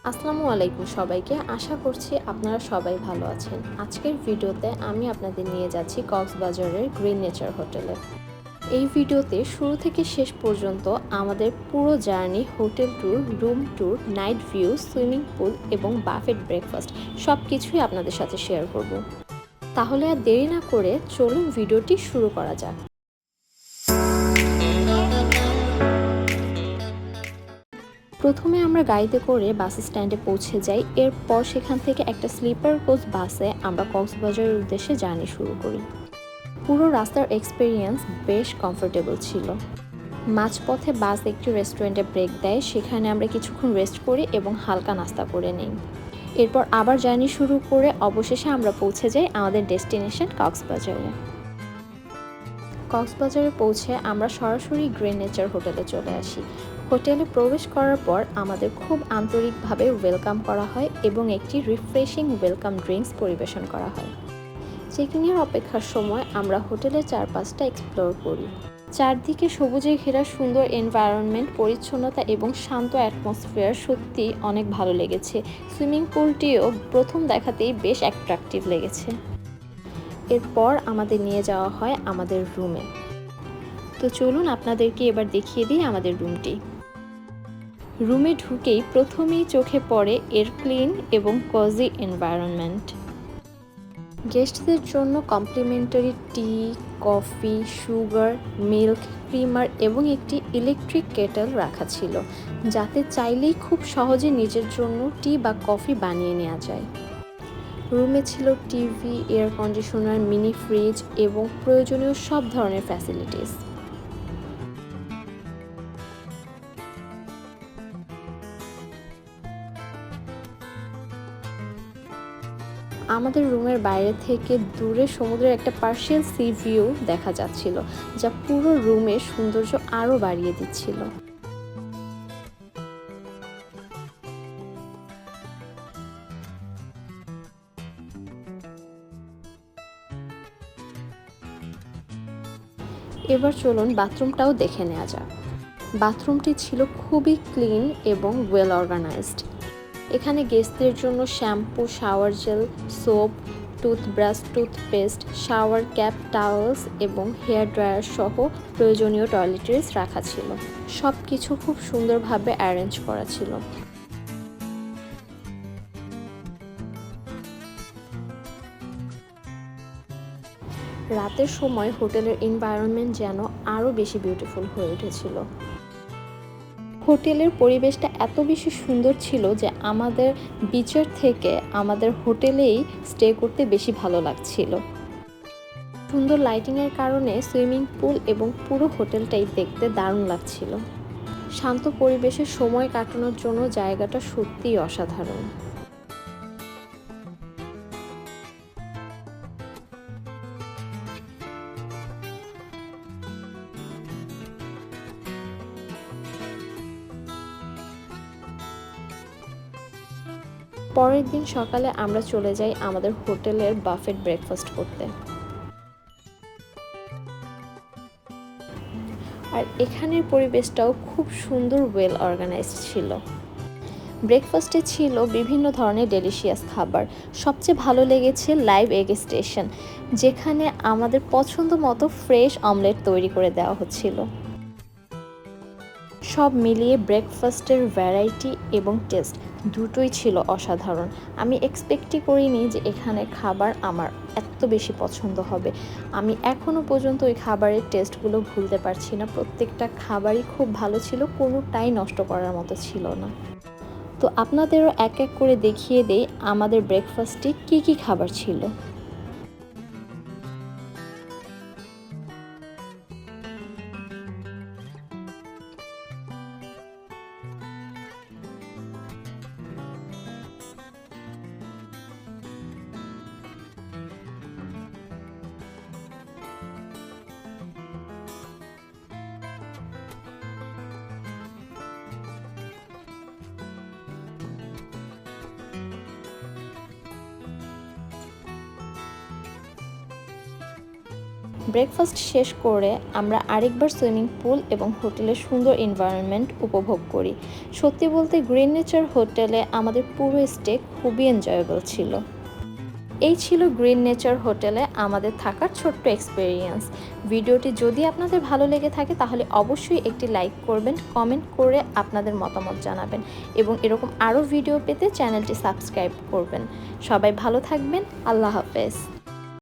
আসসালামু আলাইকুম সবাইকে। আশা করছি আপনারা সবাই ভালো আছেন। আজকের ভিডিওতে আমি আপনাদের নিয়ে যাচ্ছি কক্সবাজারের গ্রিন নেচার হোটেলে। এই ভিডিওতে শুরু থেকে শেষ পর্যন্ত আমাদের পুরো journey, hotel tour, room tour, night view, swimming pool এবং বাফেট ব্রেকফাস্ট সব কিছুই আপনাদের সাথে শেয়ার করব। তাহলে আর দেরি না করে চলুন ভিডিওটি শুরু করা যাক। প্রথমে আমরা গাড়িতে করে বাস স্ট্যান্ডে পৌঁছে যাই। এরপর সেখান থেকে একটা স্লিপার কোচ বাসে আমরা কক্সবাজারের উদ্দেশ্যে জার্নি শুরু করি। পুরো রাস্তার এক্সপিরিয়েন্স বেশ কমফোর্টেবল ছিল। মাঝপথে বাস একটি রেস্টুরেন্টে ব্রেক দেয়, সেখানে আমরা কিছুক্ষণ রেস্ট করি এবং হালকা নাস্তা করে নিই। এরপর আবার জার্নি শুরু করে অবশেষে আমরা পৌঁছে যাই আমাদের ডেস্টিনেশন কক্সবাজারে। কক্সবাজারে পৌঁছে আমরা সরাসরি গ্রিন নেচার হোটেলে চলে আসি। হোটেলে প্রবেশ করার পর আমাদের খুব আন্তরিকভাবে ওয়েলকাম করা হয় এবং একটি রিফ্রেশিং ওয়েলকাম ড্রিঙ্কস পরিবেশন করা হয়। চেকিংয়ের অপেক্ষার সময় আমরা হোটেলের চারপাশটা এক্সপ্লোর করি। চারদিকে সবুজে ঘেরা সুন্দর এনভায়রনমেন্ট, পরিচ্ছন্নতা এবং শান্ত অ্যাটমসফিয়ার সত্যি অনেক ভালো লেগেছে। সুইমিং পুলটিও প্রথম দেখাতেই বেশ অ্যাট্রাকটিভ লেগেছে। এরপর আমাদের নিয়ে যাওয়া হয় আমাদের রুমে। তো চলুন আপনাদেরকে এবার দেখিয়ে দিই আমাদের রুমটি। রুমে ঢুকেই প্রথমেই চোখে পড়ে এর ক্লিন এবং কজি এনভায়রনমেন্ট। গেস্টদের জন্য complimentary tea, coffee, sugar, milk, creamer এবং একটি ইলেকট্রিক কেটল রাখা ছিল, যাতে চাইলেই খুব সহজে নিজের জন্য টি বা কফি বানিয়ে নেওয়া যায়। রুমে ছিল TV, air conditioner, mini fridge এবং প্রয়োজনীয় সব ধরনের ফ্যাসিলিটিস। আমাদের রুমের বাইরে থেকে দূরে সমুদ্রের একটা পার্শিয়াল সি ভিউ দেখা যাচ্ছিল, যা পুরো রুমের সৌন্দর্য আরও বাড়িয়ে দিচ্ছিল। এবার চলুন বাথরুমটাও দেখে নেওয়া যাক। বাথরুমটি ছিল খুবই ক্লিন এবং ওয়েল অর্গানাইজড। এখানে গেস্টদের জন্য shampoo, shower gel, soap, toothbrush, toothpaste, shower cap, towels এবং হেয়ার ড্রায়ার সহ প্রয়োজনীয় টয়লেট্রিজ রাখা ছিল। সব কিছু খুব সুন্দরভাবে অ্যারেঞ্জ করা ছিল। রাতের সময় হোটেলের এনভায়রনমেন্ট যেন আরও বেশি বিউটিফুল হয়ে উঠেছিল। হোটেলের পরিবেশটা এত বেশি সুন্দর ছিল যে আমাদের বিচের থেকে আমাদের হোটেলেই স্টে করতে বেশি ভালো লাগছিল। সুন্দর লাইটিংয়ের কারণে সুইমিং পুল এবং পুরো হোটেলটাই দেখতে দারুণ লাগছিল। শান্ত পরিবেশে সময় কাটানোর জন্য জায়গাটা সত্যিই অসাধারণ। পরের দিন সকালে আমরা চলে যাই আমাদের হোটেলের বাফেট ব্রেকফাস্ট করতে। আর এখানের পরিবেশটাও খুব সুন্দর, ওয়েল অর্গানাইজড ছিল। ব্রেকফাস্টে ছিল বিভিন্ন ধরনের ডেলিশিয়াস খাবার। সবচেয়ে ভালো লেগেছে লাইভ এগ স্টেশন, যেখানে আমাদের পছন্দ মতো ফ্রেশ অমলেট তৈরি করে দেওয়া হচ্ছিল। সব মিলিয়ে ব্রেকফাস্টের ভ্যারাইটি এবং টেস্ট দুটোই ছিল অসাধারণ। আমি এক্সপেক্টই করিনি যে এখানে খাবার আমার এত বেশি পছন্দ হবে। আমি এখনও পর্যন্ত ওই খাবারের টেস্টগুলো ভুলতে পারছি না। প্রত্যেকটা খাবারই খুব ভালো ছিল, কোনোটাই নষ্ট করার মতো ছিল না। তো আপনাদেরও এক এক করে দেখিয়ে দেই আমাদের ব্রেকফাস্টে কী কী খাবার ছিল। ব্রেকফাস্ট শেষ করে আমরা আরেকবার সুইমিং পুল এবং হোটেলের সুন্দর এনভায়রনমেন্ট উপভোগ করি। সত্যি বলতে গ্রিন নেচার হোটেলে আমাদের পুরো স্টে খুবই এনজয়েবল ছিল। এই ছিল গ্রিন নেচার হোটেলে আমাদের থাকার ছোট্ট এক্সপেরিয়েন্স। ভিডিওটি যদি আপনাদের ভালো লেগে থাকে তাহলে অবশ্যই একটি লাইক করবেন, কমেন্ট করে আপনাদের মতামত জানাবেন এবং এরকম আরও ভিডিও পেতে চ্যানেলটি সাবস্ক্রাইব করবেন। সবাই ভালো থাকবেন। আল্লাহ হাফেজ।